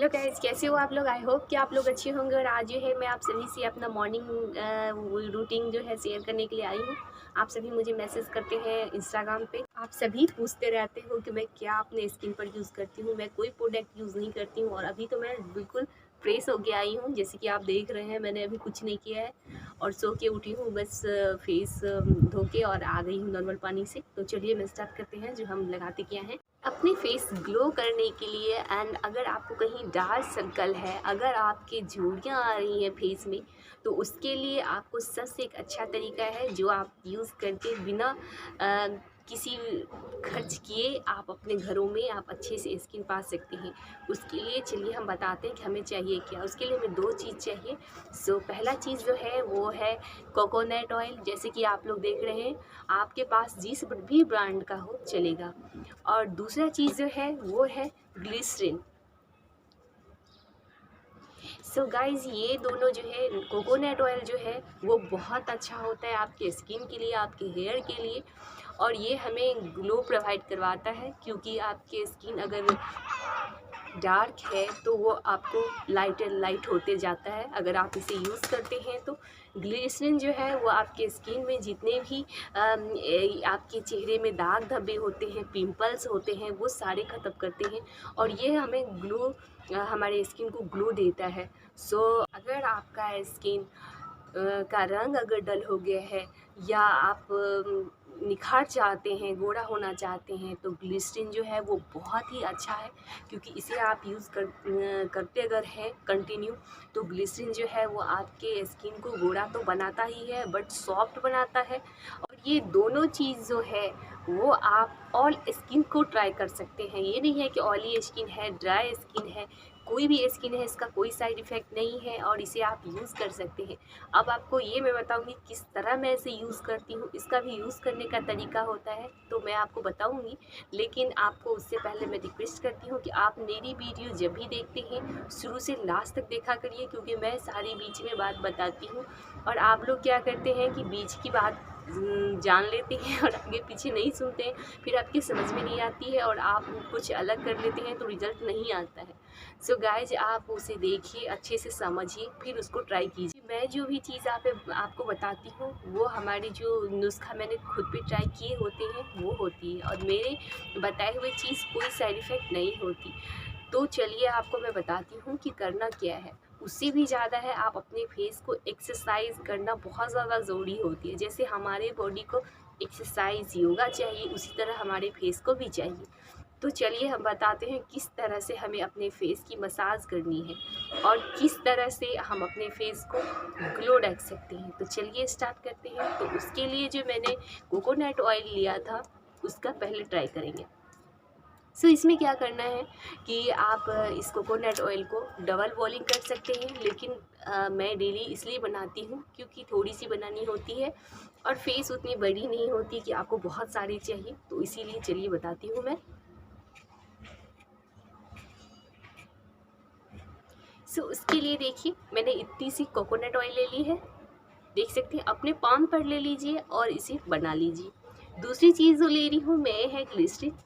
Hello guys, कैसे हो आप लोग। आई होप कि आप लोग अच्छे होंगे। और आज जो है मैं आप सभी से अपना मॉर्निंग रूटीन जो है शेयर करने के लिए आई हूँ। आप सभी मुझे मैसेज करते हैं इंस्टाग्राम पे। आप सभी पूछते रहते हो कि मैं क्या अपने स्किन पर यूज़ करती हूँ। मैं कोई प्रोडक्ट यूज़ नहीं करती हूँ और अभी तो मैं बिल्कुल फ्रेश होके आई हूँ। जैसे कि आप देख रहे हैं, मैंने अभी कुछ नहीं किया है और सो के उठी हूँ। बस फेस धो के और आ गई हूँ नॉर्मल पानी से। तो चलिए मैं स्टार्ट करते हैं जो हम लगाते क्या हैं अपने फेस ग्लो करने के लिए। एंड अगर आपको कहीं डार्क सर्कल है, अगर आपकी झुर्रियाँ आ रही हैं फेस में, तो उसके लिए आपको सबसे एक अच्छा तरीका है जो आप यूज़ करके बिना किसी खर्च किए आप अपने घरों में आप अच्छे से स्किन पा सकते हैं। उसके लिए चलिए हम बताते हैं कि हमें चाहिए क्या। उसके लिए हमें 2 चीज़ चाहिए। सो पहला चीज़ जो है वो है कोकोनट ऑयल। जैसे कि आप लोग देख रहे हैं, आपके पास जिस भी ब्रांड का हो चलेगा। और दूसरा चीज़ जो है वो है ग्लिसरीन। सो गाइज़, ये दोनों जो है, कोकोनट ऑयल जो है वो बहुत अच्छा होता है आपके स्किन के लिए, आपके हेयर के लिए। और ये हमें ग्लो प्रोवाइड करवाता है, क्योंकि आपके स्किन अगर डार्क है तो वो आपको लाइट एंड लाइट होते जाता है अगर आप इसे यूज़ करते हैं तो। ग्लिसरीन जो है वो आपके स्किन में जितने भी आपके चेहरे में दाग धब्बे होते हैं, पिंपल्स होते हैं, वो सारे ख़त्म करते हैं। और ये हमें ग्लो हमारे स्किन को ग्लो देता है। सो अगर आपका स्किन का रंग अगर डल हो गया है, या आप निखार चाहते हैं, गोरा होना चाहते हैं, तो ग्लिसरीन जो है वो बहुत ही अच्छा है। क्योंकि इसे आप करते अगर हैं कंटिन्यू, तो ग्लिसरीन जो है वो आपके स्किन को गोरा तो बनाता ही है बट सॉफ्ट बनाता है। और ये दोनों चीज़ जो है वो आप ऑल स्किन को ट्राई कर सकते हैं। ये नहीं है कि ऑयली स्किन है, ड्राई स्किन है, कोई भी स्किन है, इसका कोई साइड इफ़ेक्ट नहीं है और इसे आप यूज़ कर सकते हैं। अब आपको ये मैं बताऊंगी किस तरह मैं इसे यूज़ करती हूँ। इसका भी यूज़ करने का तरीका होता है तो मैं आपको बताऊंगी, लेकिन आपको उससे पहले मैं रिक्वेस्ट करती हूँ कि आप मेरी वीडियो जब भी देखते हैं शुरू से लास्ट तक देखा करिए, क्योंकि मैं सारी बीच में बात बताती हूँ। और आप लोग क्या करते हैं कि बीच की बात जान लेते हैं और आगे पीछे नहीं सुनते हैं, फिर आपकी समझ में नहीं आती है और आप कुछ अलग कर लेते हैं तो रिज़ल्ट नहीं आता है। सो गाइज, आप उसे देखिए, अच्छे से समझिए, फिर उसको ट्राई कीजिए। मैं जो भी चीज़ आपको बताती हूँ वो हमारी जो नुस्खा मैंने खुद पे ट्राई किए होते हैं वो होती है, और मेरे बताए हुए चीज़ कोई साइड इफ़ेक्ट नहीं होती। तो चलिए आपको मैं बताती हूँ कि करना क्या है। उससे भी ज़्यादा है, आप अपने फेस को एक्सरसाइज करना बहुत ज़्यादा ज़रूरी होती है। जैसे हमारे बॉडी को एक्सरसाइज योगा चाहिए, उसी तरह हमारे फेस को भी चाहिए। तो चलिए हम बताते हैं किस तरह से हमें अपने फेस की मसाज करनी है और किस तरह से हम अपने फेस को ग्लो रख सकते हैं। तो चलिए स्टार्ट करते हैं। तो उसके लिए जो मैंने कोकोनट ऑयल लिया था उसका पहले ट्राई करेंगे। सो इसमें क्या करना है कि आप इस कोकोनट ऑयल को डबल बॉइलिंग कर सकते हैं, लेकिन मैं डेली इसलिए बनाती हूँ क्योंकि थोड़ी सी बनानी होती है और फेस उतनी बड़ी नहीं होती कि आपको बहुत सारी चाहिए, तो इसीलिए चलिए बताती हूँ मैं। सो उसके लिए देखिए, मैंने इतनी सी कोकोनट ऑयल ले ली है, देख सकते हैं। अपने पाम पर ले लीजिए और इसे बना लीजिए। दूसरी चीज़ जो ले रही हूँ मैं है ग्लिसरीन।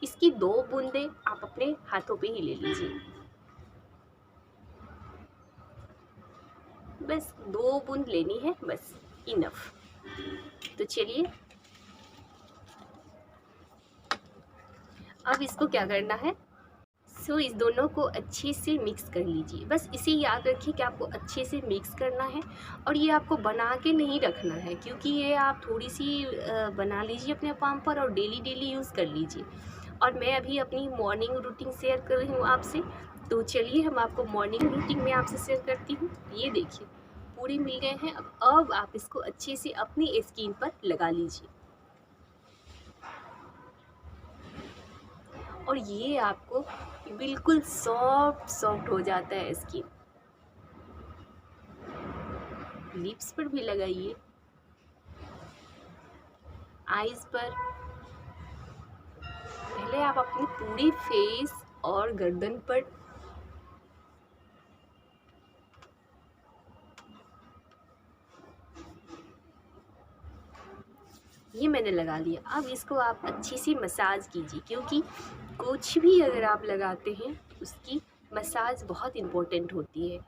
इसकी 2 बूंदे आप अपने हाथों पे ही ले लीजिए, बस 2 बूंद लेनी है, बस इनफ। तो चलिए अब इसको क्या करना है। सो इस दोनों को अच्छे से मिक्स कर लीजिए। बस इसे याद रखिए कि आपको अच्छे से मिक्स करना है और ये आपको बना के नहीं रखना है, क्योंकि ये आप थोड़ी सी बना लीजिए अपने पाम पर और डेली डेली यूज़ कर लीजिए। और मैं अभी अपनी मॉर्निंग रूटीन शेयर कर रही हूँ आपसे। तो चलिए हम आपको मॉर्निंग रूटीन में आपसे शेयर करती हूँ। ये देखिए, पूरे मिल गए हैं। अब आप इसको अच्छे से अपनी स्किन पर लगा लीजिए और ये आपको बिल्कुल सॉफ्ट सॉफ्ट हो जाता है स्किन। लिप्स पर भी लगाइए, आईज पर। पहले आप अपनी पूरी फेस और गर्दन पर ये मैंने लगा लिया। अब इसको आप अच्छे से मसाज कीजिए, क्योंकि कुछ भी अगर आप लगाते हैं उसकी मसाज बहुत इम्पोर्टेंट होती है।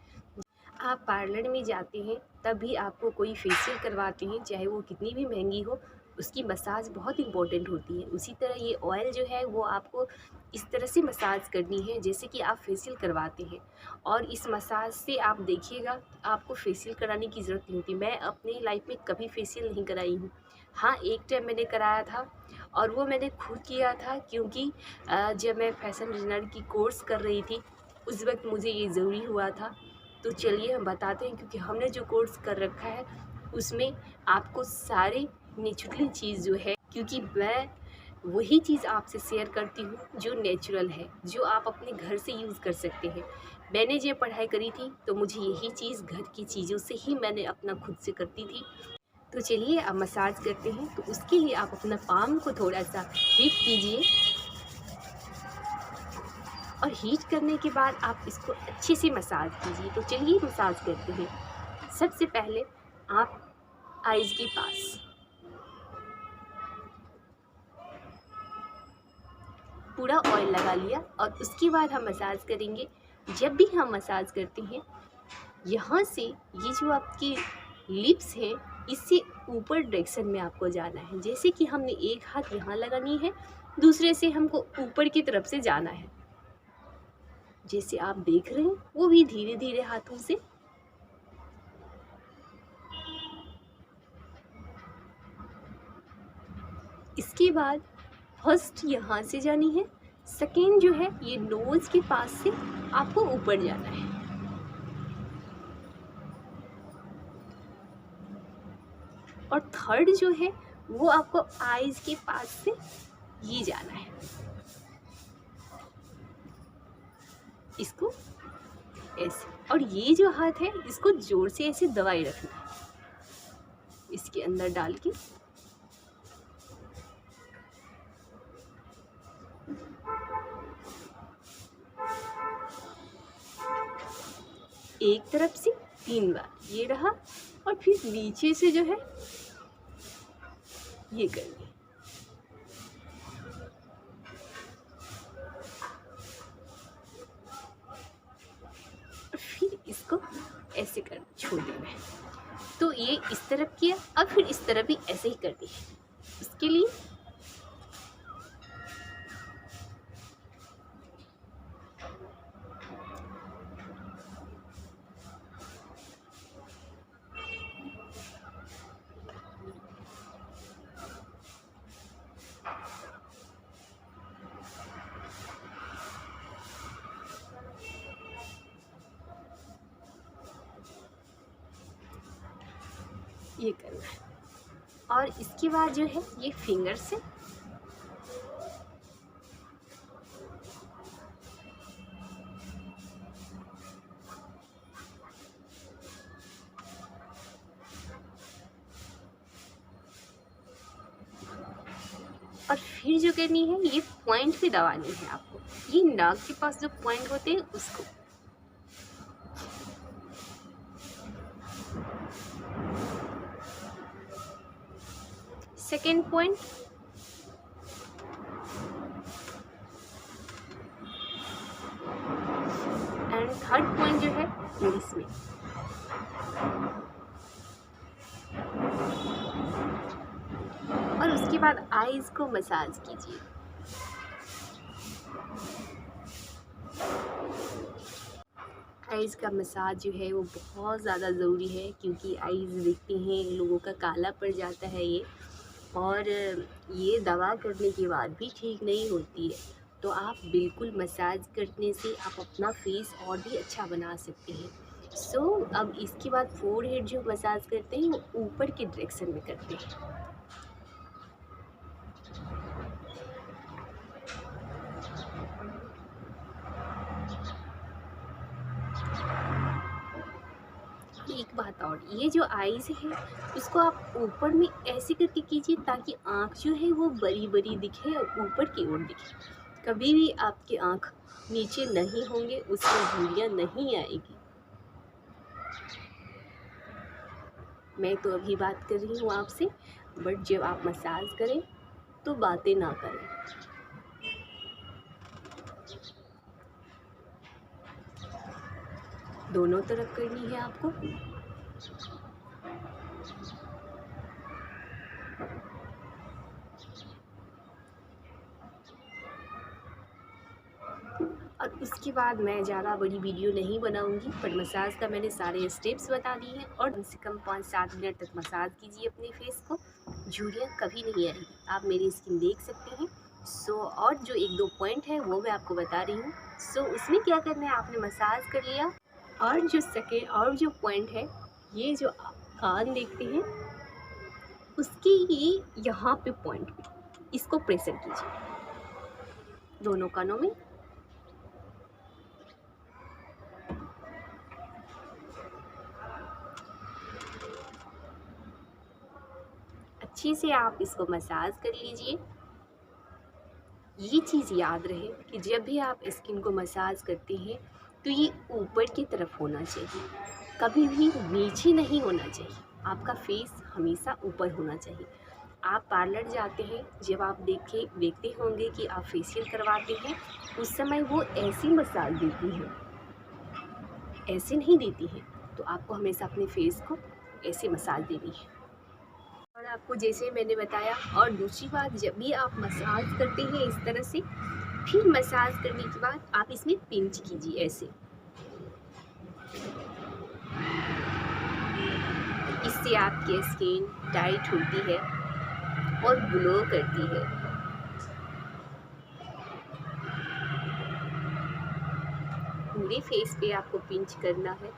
आप पार्लर में जाते हैं तब भी आपको कोई फेशियल करवाते हैं, चाहे वो कितनी भी महंगी हो, उसकी मसाज बहुत इम्पोर्टेंट होती है। उसी तरह ये ऑयल जो है वो आपको इस तरह से मसाज करनी है जैसे कि आप फेशियल करवाते हैं, और इस मसाज से आप देखिएगा आपको फेशियल कराने की ज़रूरत नहीं होती। मैं अपनी लाइफ में कभी फेशियल नहीं कराई हूँ। हाँ, एक टाइम मैंने कराया था, और वो मैंने खुद किया था, क्योंकि जब मैं फैशन डिज़ाइनर की कोर्स कर रही थी उस वक्त मुझे ये ज़रूरी हुआ था। तो चलिए हम बताते हैं, क्योंकि हमने जो कोर्स कर रखा है उसमें आपको सारे नेचुरल चीज़ जो है, क्योंकि मैं वही चीज़ आपसे शेयर करती हूँ जो नेचुरल है, जो आप अपने घर से यूज़ कर सकते हैं। मैंने जब पढ़ाई करी थी तो मुझे यही चीज़ घर की चीज़ों से ही मैंने अपना खुद से करती थी। तो चलिए अब मसाज करते हैं। तो उसके लिए आप अपना पाम को थोड़ा सा हीट कीजिए, और हीट करने के बाद आप इसको अच्छे से मसाज कीजिए। तो चलिए मसाज करते हैं। सबसे पहले आप आइज़ के पास पूरा ऑयल लगा लिया, और उसके बाद हम मसाज करेंगे। जब भी हम मसाज करते हैं, यहाँ से ये जो आपकी लिप्स हैं इससे ऊपर डायरेक्शन में आपको जाना है। जैसे कि हमने एक हाथ यहाँ लगानी है, दूसरे से हमको ऊपर की तरफ से जाना है, जैसे आप देख रहे हैं, वो भी धीरे धीरे हाथों से। इसके बाद फर्स्ट यहाँ से जानी है, सेकेंड जो है ये नोज़ के पास से आपको ऊपर जाना है, और थर्ड जो है वो आपको आईज के पास से ये जाना है। इसको ऐसे, और ये जो हाथ है इसको जोर से ऐसे दबाए रखना है, इसके अंदर डाल के। एक तरफ से 3 बार ये रहा, और फिर नीचे से जो है ये करनी। फिर इसको ऐसे कर छोड़ देना है। तो ये इस तरफ किया, अब फिर इस तरफ भी ऐसे ही करनी है। उसके लिए ये करना है, और इसके बाद जो है ये फिंगर से और फिर जो करनी है ये पॉइंट पे दबानी है आपको, ये नाक के पास जो पॉइंट होते हैं उसको। Second point, and third point जो है वो इसमें। और उसके बाद आईज को मसाज कीजिए। आइज़ का मसाज जो है वो बहुत ज़्यादा ज़रूरी है, क्योंकि आइज़ देखते हैं लोगों का काला पड़ जाता है ये, और ये दवा करने के बाद भी ठीक नहीं होती है। तो आप बिल्कुल मसाज करने से आप अपना फेस और भी अच्छा बना सकते हैं। सो अब इसके बाद फोरहेड जो मसाज करते हैं वो ऊपर के डायरेक्शन में करते हैं। एक बात और, ये जो आईज है उसको आप ऊपर में ऐसे करके कीजिए ताकि आँख जो है वो बड़ी बड़ी दिखे और ऊपर की ओर दिखे। कभी भी आपकी आँख नीचे नहीं होंगे, उसमें झुर्रियाँ नहीं आएगी। मैं तो अभी बात कर रही हूँ आपसे, बट जब आप मसाज करें तो बातें ना करें। दोनों तरफ करनी है आपको। और उसके बाद मैं ज़्यादा बड़ी वीडियो नहीं बनाऊंगी, पर मसाज का मैंने सारे स्टेप्स बता दिए हैं। और कम से कम 5-7 मिनट तक मसाज कीजिए अपने फेस को, झुर्रियाँ कभी नहीं आएगी। आप मेरी स्किन देख सकते हैं। और जो 1-2 पॉइंट है वो मैं आपको बता रही हूँ। उसमें क्या करना है, आपने मसाज कर लिया, और जो पॉइंट है, ये जो कान देखते हैं उसकी ये यहाँ पे पॉइंट पे इसको प्रेशर कीजिए दोनों कानों में। अच्छे से आप इसको मसाज कर लीजिए। ये चीज़ याद रहे कि जब भी आप स्किन को मसाज करते हैं तो ये ऊपर की तरफ होना चाहिए, कभी भी नीचे नहीं होना चाहिए। आपका फेस हमेशा ऊपर होना चाहिए। आप पार्लर जाते हैं, जब आप देखते होंगे कि आप फेशियल करवाते हैं, उस समय वो ऐसी मसाज देती हैं, ऐसे नहीं देती हैं। तो आपको हमेशा अपने फेस को ऐसे मसाज देनी है। और आपको जैसे मैंने बताया, और दूसरी बात, जब भी आप मसाज करते हैं इस तरह से, फिर मसाज करने के बाद आप इसमें पिंच कीजिए ऐसे। इससे आपकी स्किन टाइट होती है और ग्लो करती है। पूरे फेस पे आपको पिंच करना है।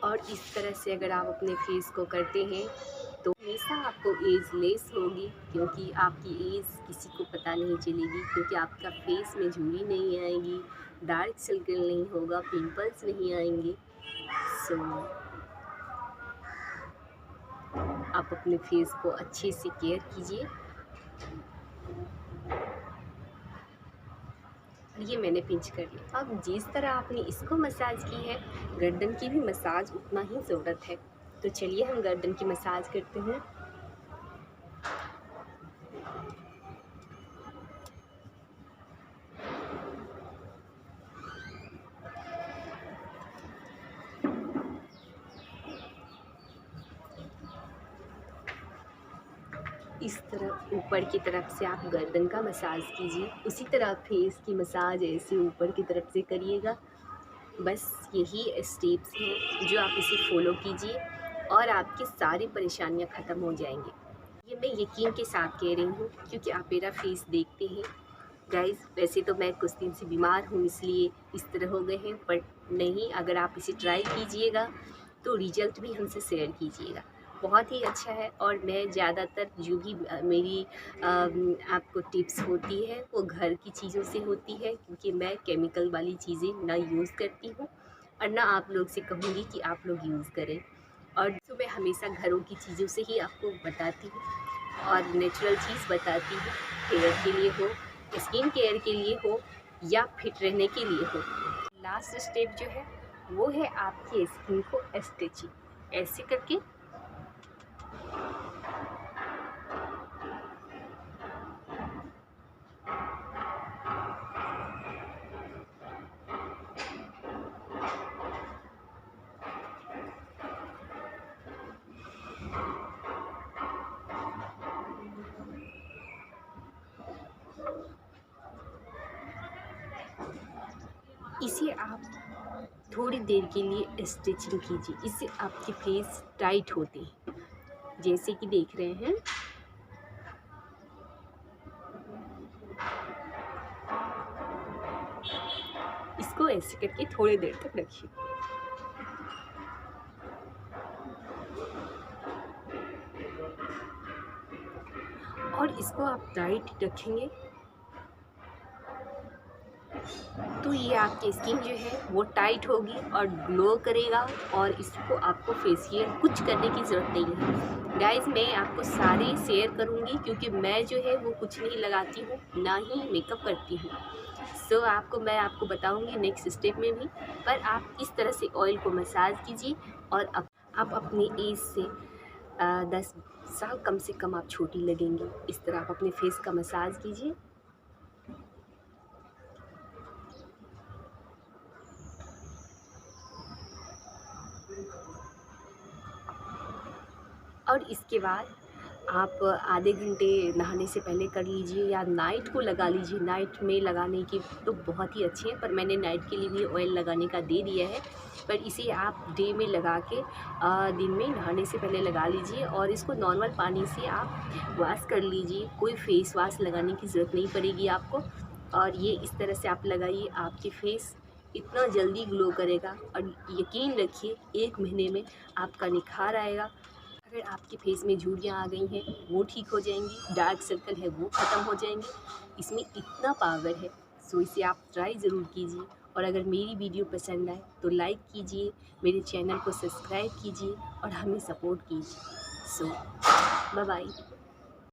और इस तरह से अगर आप अपने फेस को करते हैं तो हमेशा आपको एज लेस होगी, क्योंकि आपकी एज किसी को पता नहीं चलेगी, क्योंकि आपका फेस में झुर्री नहीं आएगी, डार्क सर्कल नहीं होगा, पिंपल्स नहीं आएंगे। आप अपने फेस को अच्छे से केयर कीजिए। ये मैंने पिंच कर लिया। अब जिस तरह आपने इसको मसाज की है, गर्दन की भी मसाज उतना ही ज़रूरत है। तो चलिए हम गर्दन की मसाज करते हैं। इस तरह ऊपर की तरफ से आप गर्दन का मसाज कीजिए, उसी तरह फेस की मसाज ऐसे ऊपर की तरफ से करिएगा। बस यही स्टेप्स हैं जो आप इसे फॉलो कीजिए और आपकी सारी परेशानियां ख़त्म हो जाएंगी। ये मैं यकीन के साथ कह रही हूँ, क्योंकि आप मेरा फेस देखते हैं गाइस। वैसे तो मैं कुछ दिन से बीमार हूँ, इसलिए इस तरह हो गए हैं, बट नहीं, अगर आप इसे ट्राई कीजिएगा तो रिजल्ट भी हमसे शेयर कीजिएगा। बहुत ही अच्छा है। और मैं ज़्यादातर जो भी मेरी आपको टिप्स होती है वो घर की चीज़ों से होती है, क्योंकि मैं केमिकल वाली चीज़ें ना यूज़ करती हूँ और ना आप लोग से कहूँगी कि आप लोग यूज़ करें। और तो मैं हमेशा घरों की चीज़ों से ही आपको बताती हूँ और नेचुरल चीज़ बताती हूँ। हेयर के लिए हो, स्किन केयर के लिए हो, या फिट रहने के लिए हो। लास्ट स्टेप जो है वो है आपकी स्किन को स्ट्रेचिंग ऐसे करके। इसे आप थोड़ी देर के लिए स्ट्रेचिंग कीजिए, इससे आपके फेस टाइट होते हैं, जैसे कि देख रहे हैं। इसको ऐसे करके थोड़ी देर तक रखिए। और इसको आप टाइट रखेंगे तो ये आपकी स्किन जो है वो टाइट होगी और ग्लो करेगा, और इसको आपको फेशियल कुछ करने की ज़रूरत नहीं है। गाइज़ मैं आपको सारे शेयर करूँगी, क्योंकि मैं जो है वो कुछ नहीं लगाती हूँ, ना ही मेकअप करती हूँ। सो मैं आपको बताऊँगी नेक्स्ट स्टेप में भी। पर आप इस तरह से ऑयल को मसाज कीजिए, और आप अपने एज से 10 साल कम से कम आप छोटी लगेंगी। इस तरह आप अपने फेस का मसाज कीजिए। और इसके बाद आप आधे घंटे नहाने से पहले कर लीजिए, या नाइट को लगा लीजिए। नाइट में लगाने की तो बहुत ही अच्छे हैं, पर मैंने नाइट के लिए भी ऑयल लगाने का दे दिया है। पर इसे आप डे में लगा के दिन में नहाने से पहले लगा लीजिए, और इसको नॉर्मल पानी से आप वॉश कर लीजिए। कोई फेस वॉश लगाने की ज़रूरत नहीं पड़ेगी आपको। और ये इस तरह से आप लगाइए, आपके फेस इतना जल्दी ग्लो करेगा, और यकीन रखिए 1 महीने में आपका निखार आएगा। अगर आपके फेस में झुर्रियाँ आ गई हैं वो ठीक हो जाएंगी, डार्क सर्कल है वो ख़त्म हो जाएंगे। इसमें इतना पावर है। सो इसे आप ट्राई ज़रूर कीजिए। और अगर मेरी वीडियो पसंद आए तो लाइक कीजिए, मेरे चैनल को सब्सक्राइब कीजिए और हमें सपोर्ट कीजिए। सो बाय बाय।